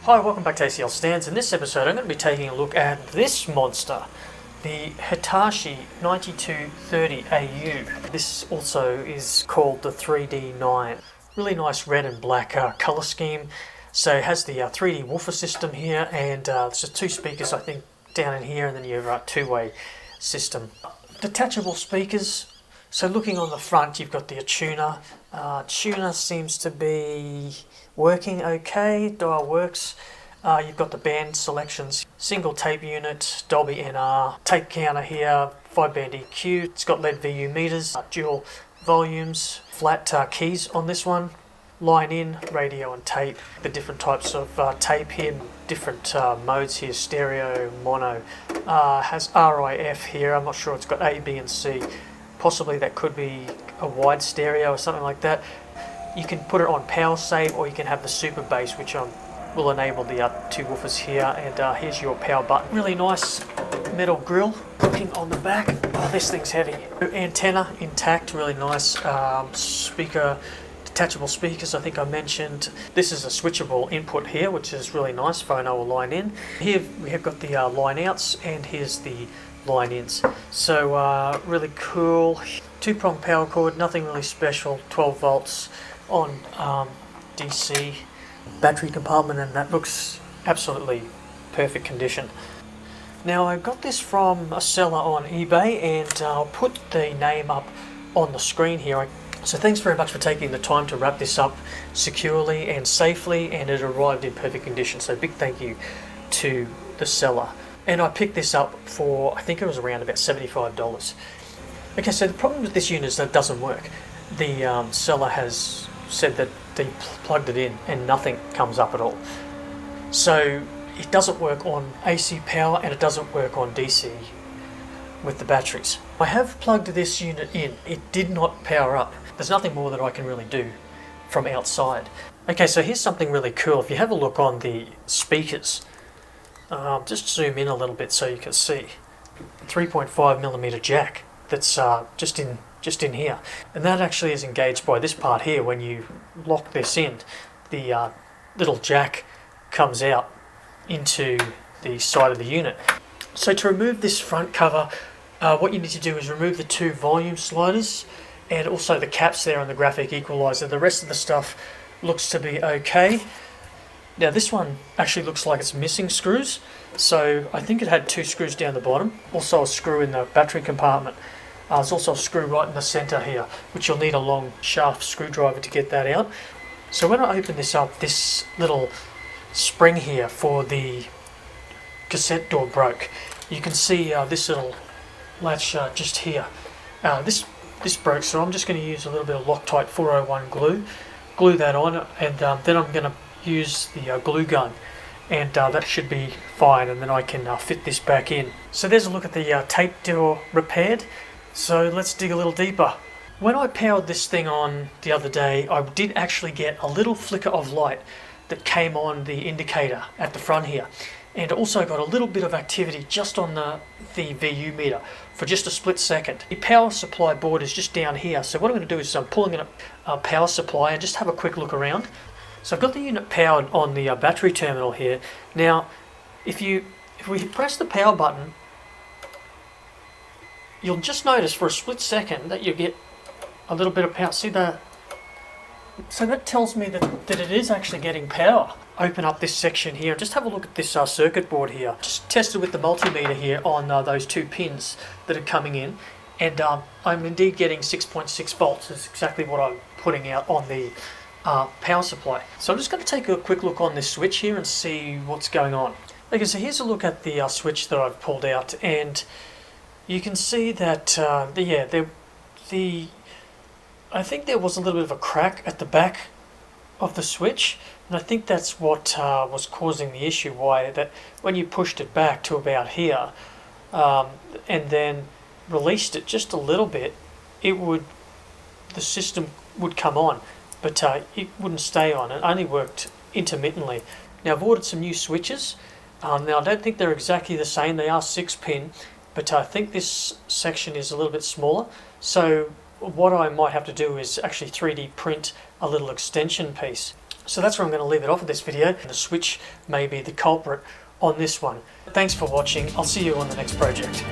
Hi, welcome back to ACL Stands. In this episode I'm going to be taking a look at this monster, the Hitachi 9230AU. This also is called the 3D9. Really nice red and black colour scheme. So it has the 3D woofer system here, and there's just two speakers I think down in here, and then you have a two-way system. Detachable speakers. So looking on the front, you've got the tuner. Tuner seems to be working okay, dial works. You've got the band selections, single tape unit, Dolby NR, tape counter here, 5-band EQ. It's got LED VU meters, dual volumes, flat keys on this one, line in, radio and tape. The different types of tape here, different modes here, stereo, mono. Has RIF here, I'm not sure, it's got A, B and C. Possibly that could be a wide stereo or something like that. You can put it on power save, or you can have the super bass, which will enable the two woofers here. And here's your power button. Really nice metal grille. Looking on the back, oh, this thing's heavy. Antenna intact, really nice. Speaker, detachable speakers, I think I mentioned. This is a switchable input here, which is really nice. Phono or line in. Here we have got the line outs, and here's the line ins. So really cool. Two-prong power cord, nothing really special. 12 volts on DC. Battery compartment, and that looks absolutely perfect condition. Now I got this from a seller on eBay, and I'll put the name up on the screen here. So thanks very much for taking the time to wrap this up securely and safely, and it arrived in perfect condition. So big thank you to the seller. And I picked this up for, I think it was around about $75. Okay, so the problem with this unit is that it doesn't work. The seller has said that they plugged it in and nothing comes up at all. So it doesn't work on AC power, and it doesn't work on DC with the batteries. I have plugged this unit in. It did not power up. There's nothing more that I can really do from outside. Okay, so here's something really cool. If you have a look on the speakers, just zoom in a little bit so you can see. 3.5mm jack that's just in here, and that actually is engaged by this part here. When you lock this in, the little jack comes out into the side of the unit. So to remove this front cover, what you need to do is remove the two volume sliders and also the caps there on the graphic equalizer. The rest of the stuff looks to be okay. Now this one actually looks like it's missing screws, so I think it had two screws down the bottom, also a screw in the battery compartment. There's also a screw right in the center here, which you'll need a long shaft screwdriver to get that out. So when I open this up, this little spring here for the cassette door broke. You can see this little latch just here. This broke, so I'm just going to use a little bit of Loctite 401 glue that on, and then I'm going to use the glue gun, and that should be fine, and then I can fit this back in. So there's a look at the tape door repaired. So let's dig a little deeper. When I powered this thing on the other day, I did actually get a little flicker of light that came on the indicator at the front here, and also got a little bit of activity just on the VU meter for just a split second. The power supply board is just down here, so what I'm going to do is I'm pulling in a power supply and just have a quick look around. So I've got the unit powered on the battery terminal here. Now if we press the power button, you'll just notice for a split second that you get a little bit of power. See that? So that tells me that it is actually getting power. Open up this section here and just have a look at this circuit board here. Just tested with the multimeter here on those two pins that are coming in, and I'm indeed getting 6.6 volts. Is exactly what I'm putting out on the power supply. So I'm just going to take a quick look on this switch here and see what's going on. Okay, so here's a look at the switch that I've pulled out, and you can see that I think there was a little bit of a crack at the back of the switch, and I think that's what was causing the issue. Why that when you pushed it back to about here, and then released it just a little bit, the system would come on, but it wouldn't stay on. It only worked intermittently. Now I've ordered some new switches. Now I don't think they're exactly the same. They are 6-pin. But I think this section is a little bit smaller, so what I might have to do is actually 3D print a little extension piece. So that's where I'm going to leave it off of this video. The switch may be the culprit on this one. Thanks for watching. I'll see you on the next project.